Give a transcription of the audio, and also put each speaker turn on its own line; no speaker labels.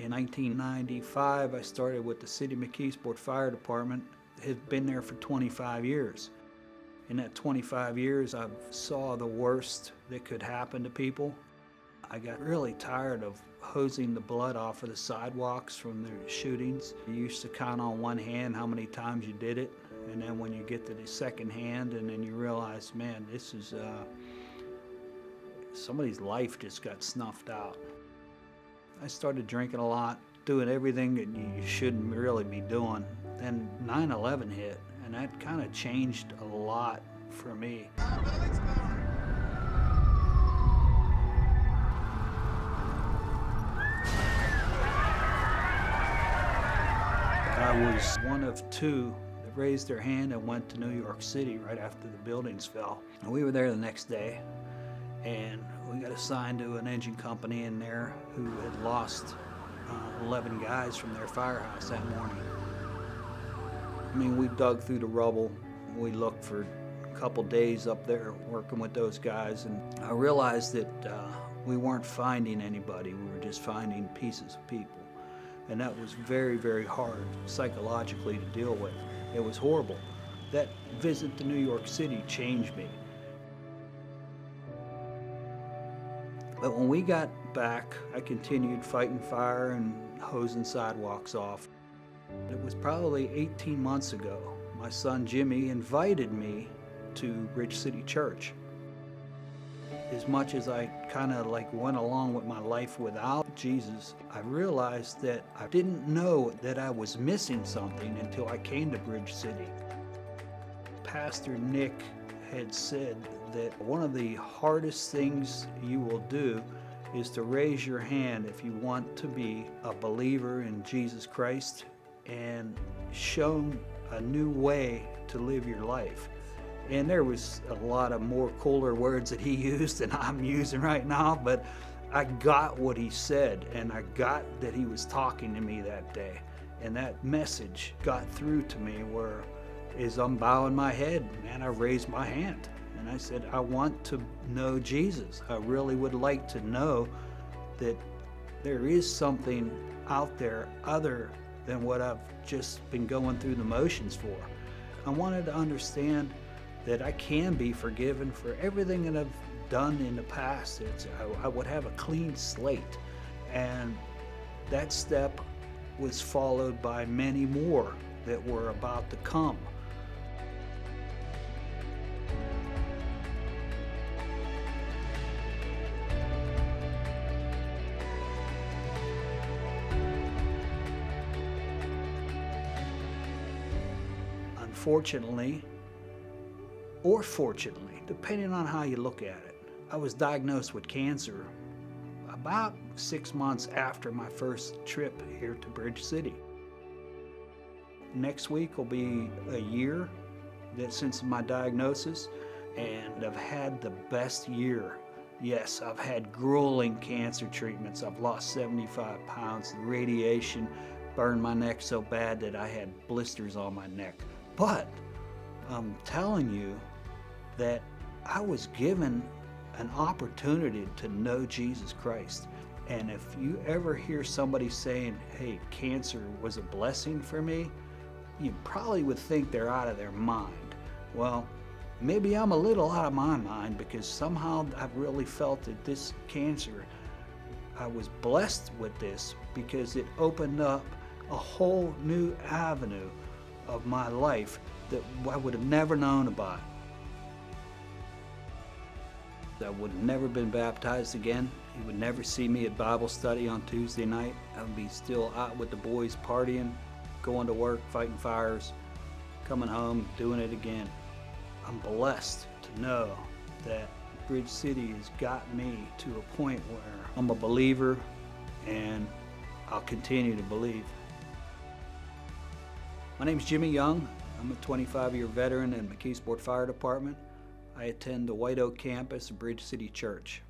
In 1995, I started with the City of McKeesport Fire Department. Have been there for 25 years. In that 25 years, I saw the worst that could happen to people. I got really tired of hosing the blood off of the sidewalks from the shootings. You used to count on one hand how many times you did it, and then when you get to the second hand, and then you realize, man, this is somebody's life just got snuffed out. I started drinking a lot, doing everything that you shouldn't really be doing. Then 9/11 hit, and that kind of changed a lot for me. I was one of two that raised their hand and went to New York City right after the buildings fell. And we were there the next day, and we got assigned to an engine company in there who had lost 11 guys from their firehouse that morning. I mean, we dug through the rubble. We looked for a couple days up there working with those guys, and I realized that we weren't finding anybody. We were just finding pieces of people. And that was very, very hard psychologically to deal with. It was horrible. That visit to New York City changed me. But when we got back, I continued fighting fire and hosing sidewalks off. It was probably 18 months ago. My son Jimmy invited me to Bridge City Church. As much as I kind of went along with my life without Jesus, I realized that I didn't know that I was missing something until I came to Bridge City. Pastor Nick had said that one of the hardest things you will do is to raise your hand if you want to be a believer in Jesus Christ and shown a new way to live your life. And there was a lot of more cooler words that he used than I'm using right now, but I got what he said, and I got that he was talking to me that day. And that message got through to me where, as I'm bowing my head, man, I raised my hand. And I said, I want to know Jesus. I really would like to know that there is something out there other than what I've just been going through the motions for. I wanted to understand that I can be forgiven for everything that I've done in the past. I would have a clean slate. And that step was followed by many more that were about to come. Unfortunately, or fortunately, depending on how you look at it, I was diagnosed with cancer about 6 months after my first trip here to Bridge City. Next week will be a year since my diagnosis, and I've had the best year. Yes, I've had grueling cancer treatments. I've lost 75 pounds. The radiation burned my neck so bad that I had blisters on my neck. But I'm telling you that I was given an opportunity to know Jesus Christ. And if you ever hear somebody saying, hey, cancer was a blessing for me, you probably would think they're out of their mind. Well, maybe I'm a little out of my mind, because somehow I've really felt that this cancer, I was blessed with this because it opened up a whole new avenue of my life that I would have never known about. I would have never been baptized again. You would never see me at Bible study on Tuesday night. I would be still out with the boys partying, going to work, fighting fires, coming home, doing it again. I'm blessed to know that Bridge City has got me to a point where I'm a believer, and I'll continue to believe. My name's Jimmy Young. I'm a 25-year veteran in McKeesport Fire Department. I attend the White Oak campus of Bridge City Church.